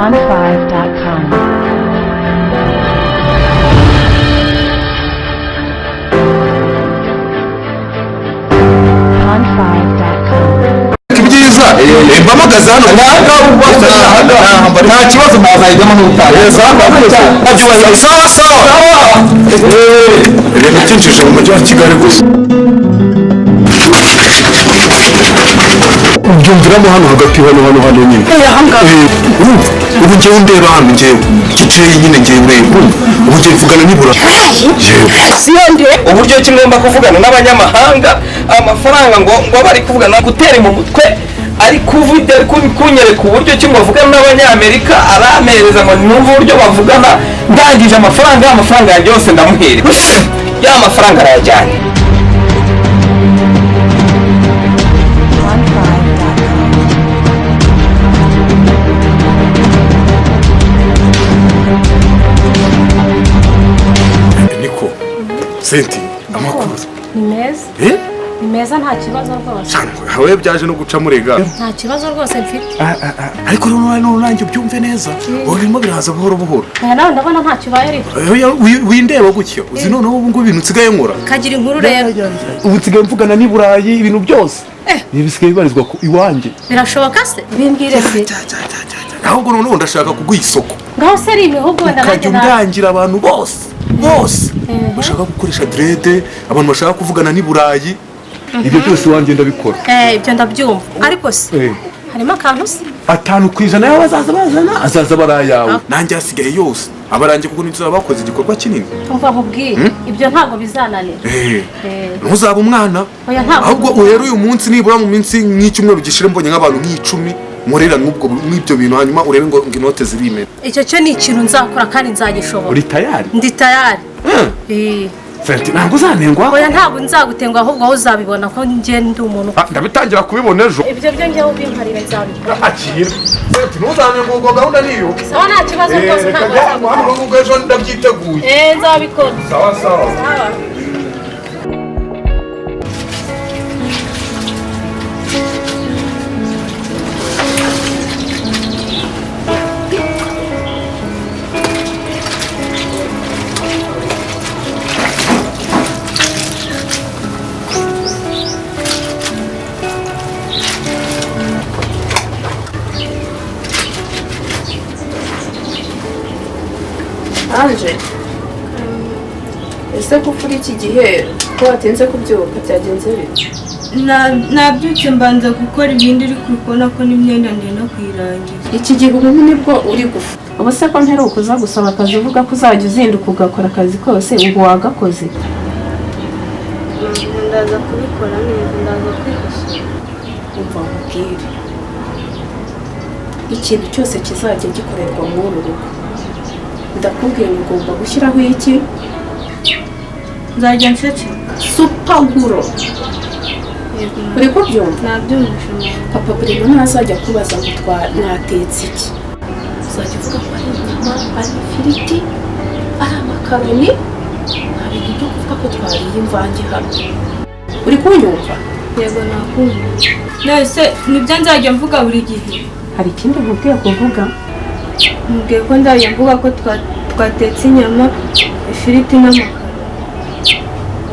Pond5.com. Ibyiza mbamagaza hano nta kibazo mwazayijyamo n'ubutaha sawa sawa ibintu byinjije mu mujyi wa Kigali gusa ubyumviramo hano hagati hano nyine ubu ngewe ndeba hano ngewe giciye nyine ngewe ureba ubu ngewe mvugana nibura siyonde uburyo ki ngomba kuvugana n'abanyamahanga amafaranga ngo bari kuvugana gutera mu mutwe ari kunyereka uburyo ki ngo bavugana n'abanyamerika aramereza ngo numva uburyo bavugana ndangije amafaranga yanjye yose ndamuhere ya mafaranga arayajyanye. niko senti amakuru ni meza ni meza nta kibazo rwose hawe byaje no guca murega nta kibazo rwose mfite ariko rero nanjye ubyumve neza urimo biraza buhoro buhoro nawe ndabona nta kibaye ariko windeba gutya uzi noneho ubu ngubu ibintu nsigaye nkora kagira inkuru rero ubu nsigaye mvugana n'i Burayi ibintu byose bisigaye bibarizwa iwanjye birashoboka se bimbwire se ahubwo noneho ndashaka kuguha isoko ngaho se ari imihugu wenda ukajya undangira abantu bose bashaka gukoresha direde abantu bashaka kuvugana n'i Burayi ibyo byose iwanjye ndabikora ibyo ndabyumva ariko se harimo akantu se 5% y'abazaza azaza barayawe nanjye hasigaye yose abarangiye kuko nituzaba bakoze igikorwa kinini umva nkubwiye ibyo ntabwo bizananira ntuzaba umwana ahubwo uhera uyu munsi nibura mu minsi nk'icyumweru gishire mbonye nk'abantu nk'icumi nkorera n'ibyo bintu hanyuma urebe ngo inote zibimera icyo cyo ni ikintu nzakora kandi nzagishobora uri tayari ndi tayari Fenti ntabwo uzanengwa oya ntabwo nzagutengwa ahubwo aho uzabibona ko njye ndi umuntu ndabitangira kubibona ejo ibyo byo njyewe ubimparire nzabikora akira Fenti ntuzanengwa ubwo gahunda niyo sawa nta kibazo rwose ntabwo nzabikora ejo ndabyiteguye nzabikora sawa Anje ese ko kuri iki gihe ko watinze kubyuka byagenze bite? nabyutse mbanza gukora ibindi uri kubona ko n'imyenda ndenda kuyirangiza. Iki gihe ubu nibwo uri gufa ubu se ko mperuka uza gusaba akazi uvuga ko uzajya uzinduka ugakora akazi kose ubu wagakoze? Ndaza kubikora neza ndaza kwikosora. Umva nkubwire ikintu cyose kizajya gikorerwa muri uru rugo ndakubwiye ngo ugomba gushyiraho iki nzajya nsetse supaguro uri kubyumva? nabyumvise papa Bruno ntazajya kubaza ngo mwatetse iki uzajya uvuga ko ari inyama ari ifiriti ari amakaroni nta bintu byo kuvuga ko twariye imvange hano uri kunyumva? yego nakumva nese nibyo nzajya mvuga buri gihe hari ikindi nkubwiye kuvuga? mubwiye ko nzajya mvuga ko twatetse inyama ifiriti n'amakara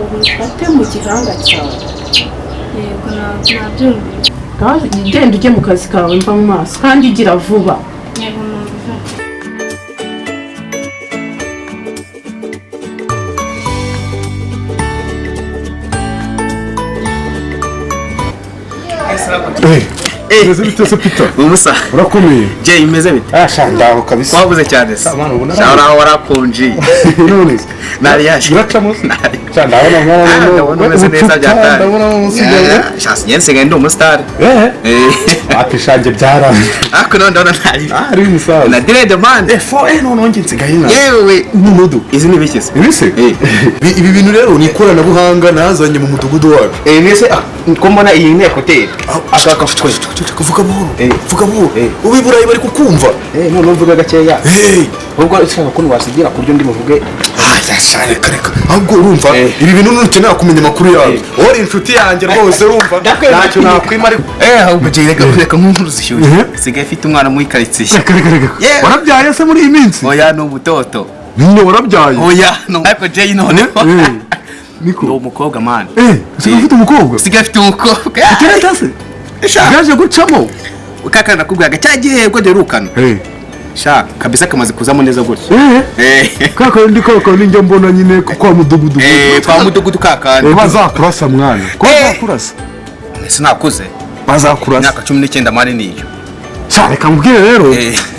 ubifate mu gihanga cyawe. yego nabyumvise genda ujye mu kazi kawe mva mu maso kandi igira vuba. yego numva Meze bite se Peter? Umusa Urakomeye? Je imeze bite? Ndaho kabisa. Wabuze cyane se. Shara warakonje. None Nari yaje. Uracamo? Ndabona ndabona umeze neza byatari. Ndabona umusigaye. Shasi nyense ndi umustar. Atishange byaranze. Ako ndabona ntari. Ari umusaza. Na dire demande. None nge nsigaye na. Yewe n'umudu. Izi ni bikise. Ibise? Ibi bintu rero ni ikoranabuhanga nazanye mu mudugudu wacu. Nese ko mbona iyi nteko hotel. Ashaka kuvuga buhoro. Vuga buhoro. Ubu i Burayi bari kukumva. None mvuga gakeya. Ubwo ushaka ko wasigira kuryo ndi muvuge. reka ahubwo urumva ibi bintu nukenera kumenya amakuru yawe uri inshuti yanjye rwose urumva ntacyo nakwima ariko ahubwo jye reka nk'unkuru zishyushye sigaye ifite umwana muri karitsiye warabyaye se muri iyi minsi oya ni ubutoto nyine warabyaye oya ariko jye noneho ni umukobwa mani usigaye ufite umukobwa sigaye afite umukobwa utereta se yaje gucamo kakana nakubwiraga cyagiye ubwo derukana sha kabisa kamaze kuzamo neza gutyo kakandi njya mbona nyine kwa mudugudu kwa mudugudu kakandi bazakurasa mwana ko bazakurasa sinakuze bazakurasa imyaka 19 mani niyo reka mubwire rero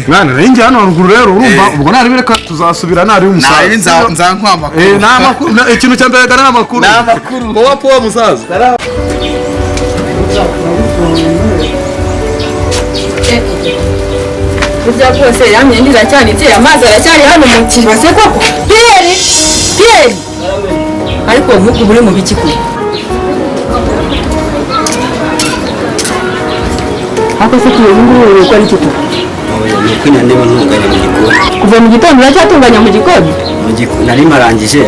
mwana nari njye hano haruguru rero urumva ubwo nari bireka tuzasubira nari umusaza nzankwa amakuru n'amakuru ikintu cya mbere gana amakuru powa musaza burya bwose yamye ndiracyanditse amazi aracyari hano mu kibase koko Pierre ariko nk'uko buri mu biki kure ako se tuwe nguru ko ari cyo nuko nyandeba ntunganya mu gikoni kuva mu gitondo uracyatunganya mu gikoni nari marangije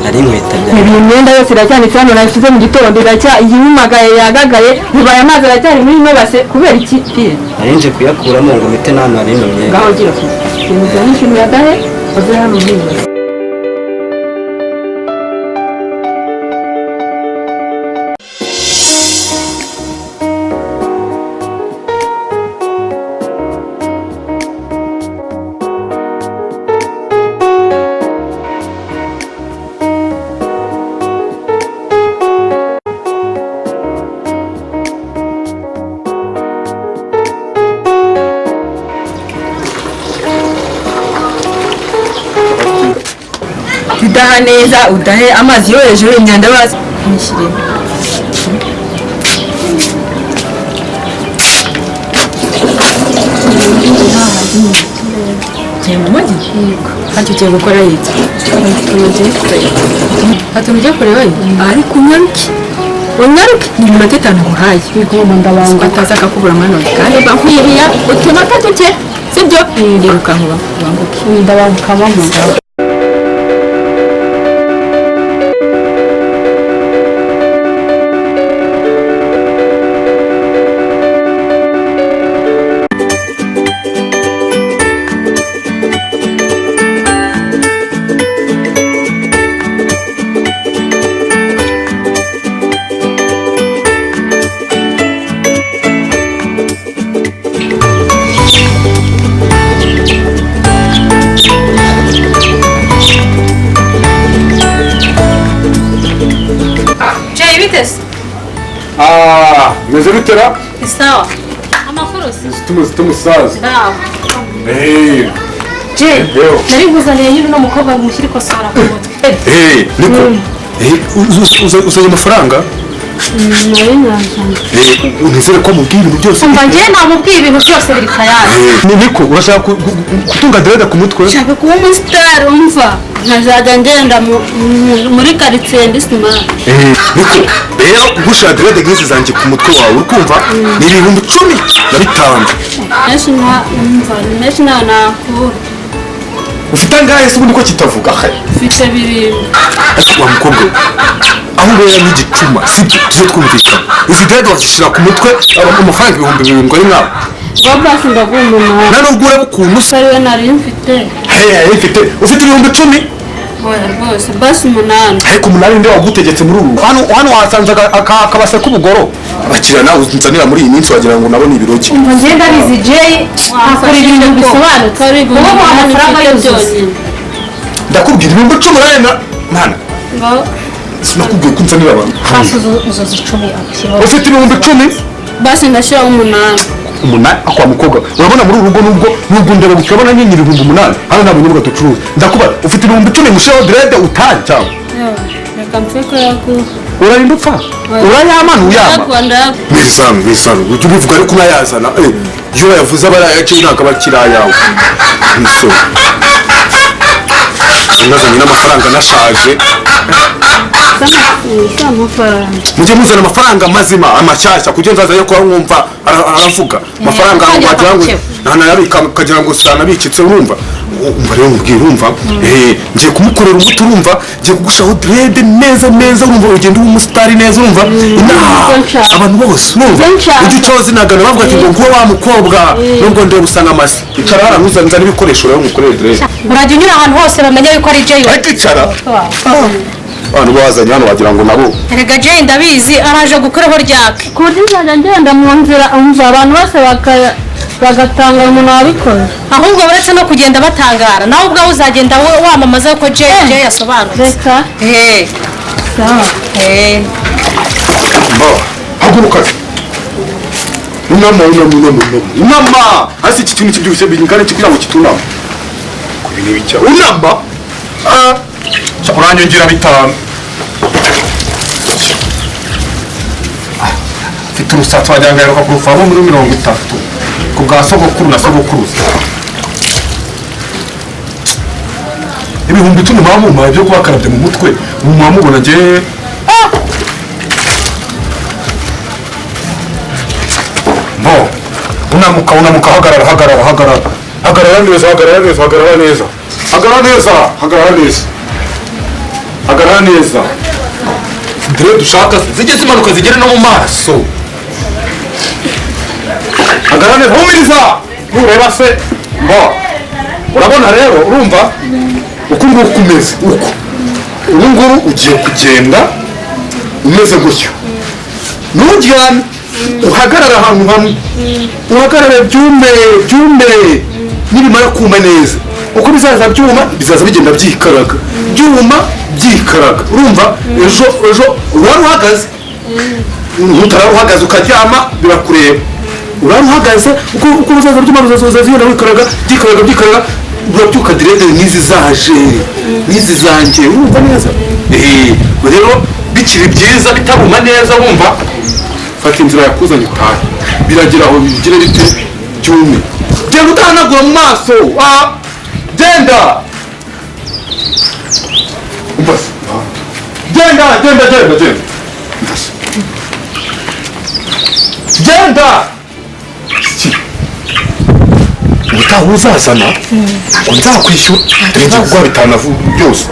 nari nkwetabya imyenda yose iracyanitse hano nashyize mu gitondo yumagaye yagagaye bibaye amazi aracyari muri ino base kubera iki Pierre nari nje kuyakuramo ngo mpite n'ahantu hari ino myenda ngaho gira ku ikintu cyanyishe yagahe uze hano muri udaha neza udahe amazi yo hejuru imyanda bazi nishyire mu mujyi kandi ugiye gukora yitwa hatumujye kureba ariko unyaruke ni iminota 5 nguhaye bigomba ndabanga ataza akakubura amanota kandi bankwiriya utunota duke sibyo ndiruka nkubanguke ndabanguka bamugabo meze bitera sawa amakuru si tumusaza ndaho nari nkuzaniye nyine uno mukobwa mushyira ikosora ku mutwe niko uzanye amafaranga nizere ko mubwira ibintu byose umva njyewe namubwiye ibintu byose biri tayari niko urashaka gutunga derede ku mutwe nshaka kuba umusitari umva nkazajya ngenda muri karitsiye ndi simara niko rero gushaka derede nk'izi zanjye ku mutwe wawe urikumva ni 10,15 menshi nta nakura ufite angahe se ubundi ko kitavuga mfite 7 ariko wa mukobwa aho urera n'igicuma sibyo tujye twumvikana izi derede wazishyira ku mutwe amafaranga 7,000 ari nkawe basi ndagumuna nano ugura ukuntu usa ariwe nari mfite ufite 10,000 oya rwose basi 8 ariko 8 nde wagutegetse muri uru hano wasanze akabase k'ubugoro abakiriya nawe unzanira muri iyi minsi wagira ngo nabo ni ibiroki umva njyewe ndabizi Jay akora ibintu bisobanutse kuba mu amafaranga yose ndakubwira 10,000 urarena mwana sinakubwiye ko unzanira abantu hafi izo 10 ufite 10,000 basi ndashyiraho 8 umunani akwa mukobwa urabona muri urugo nubwo ndeba ukabona nyenyeri 8,000 hano ntabwo nyirwa ducuruza ndakuba ufite 10,000 mushaho direde utari cyangwa reka mfeko yako urarinda upfa urayamana uyama mwisano ujye ubivuga ariko unayazana iyo yavuze abarayaciye ntabwo aba akiri ayawe so unazanye n'amafaranga nashaje mujye muzana amafaranga mazima amashyashya kugira nzaza yo kuba mwumva aravuga amafaranga wagira ngo ntanayabika kagira ngo sanabikitse urumva umva rero mbwira urumva ngiye kumukorera umuti urumva ngiye kugushaho dread neza neza urumva ugenda umusitari neza urumva abantu bose urumva ujye ucoza inagana bavuga ati ngo wa mukobwa nubwo ndeba usanga amase icara hano ntuzanzane ibikoresho rero mukorere dread urajya unyura ahantu hose bamenya yuko ari Jay ariko icara abantu bazanye hano wagira ngo nabo erega Jay ndabizi araje gukoraho ryake ku buryo nzajya ngenda mu nzira umva abantu bose bagatanga umuntu wabikoze ahubwo uretse no kugenda batangara nawe ubwawe uzagenda wamamaza ko Jay yasobanutse reka sawa haguruka unama hasi iki kintu kibyibushye bingana kugira ngo kitunama kuri n'ibicya unama uranyongera 5 mfite urusatsi wagira ngo aheruka kuruvamo muri 30 ku bwa sogokuru na sogokuruza ibihumbi 10 mwamuma byo kubakarabye mu mutwe mwamubona nge unamuka hagarara neza dire dushaka zijye zimanuka zigere no mu maso hagarara neza humiriza ntureba se urabona rero urumva uko nguko umeze uko ubu nguru ugiye kugenda umeze gutyo nturyame uhagarara ahantu hamwe uhagarare byume nibimara kuma neza uko bizaza byuma bizaza bigenda byikaraga urumva ejo urara uhagaze utarara uhagaze ukaryama birakureba urara uhagaze uko bizaza byuma bizaza zigenda byikaraga urabyuka direde n'izi zanjye urumva neza rero bikiri byiza bitabuma neza wumva fata inzira yakuzanye utahe biragira aho bigire bite byume genda utahanagura mu maso genda umbase genda ubutaha uzazana ngo nzakwishyura nza kuguha 5 byose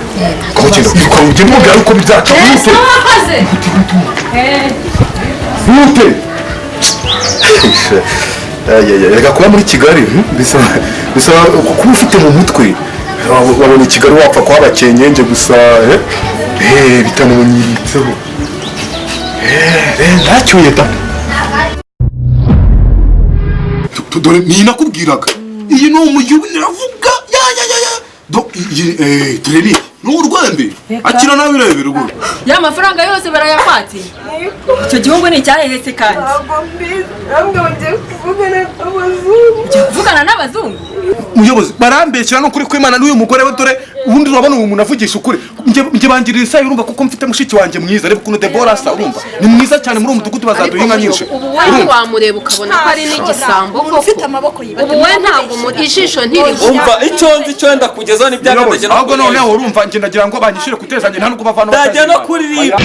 ukagenda ujye mubwira uko bizaca bute reka kuba muri Kigali bisaba kuba ufite mu mutwe wabona i Kigali wapfa kuba abakenyenje gusa bitamunyiritseho ntacyuye da dore ninakubwiraga iyi ni umuyubi niravuga tureri n'urwembe akira nawe birebera ubu ya mafaranga yose barayakwati icyo gihugu ni icyahehetse kandi kuvugana n'abazungu muyobozi barambeshyira no kuri kwimana n'uyu mugore we dore ubundi urabona uyu muntu avugisha ukuri nge bangirira isaha urumva kuko mfite mushiki wanjye mwiza reba ukuntu Deborah asa urumva ni mwiza cyane muri uyu mudugudu bazaduha inka nyinshi ubu we wamureba ukabona ko ari n'igisambo koko ubu we ntabwo ijisho ntiriho umva icyo nzi cyo wenda kugezaho n'ibyagandaje ahubwo noneho urumva nge ndagira ngo banyishyure kutezanye nta nubwo bavana ndajya no kuririmba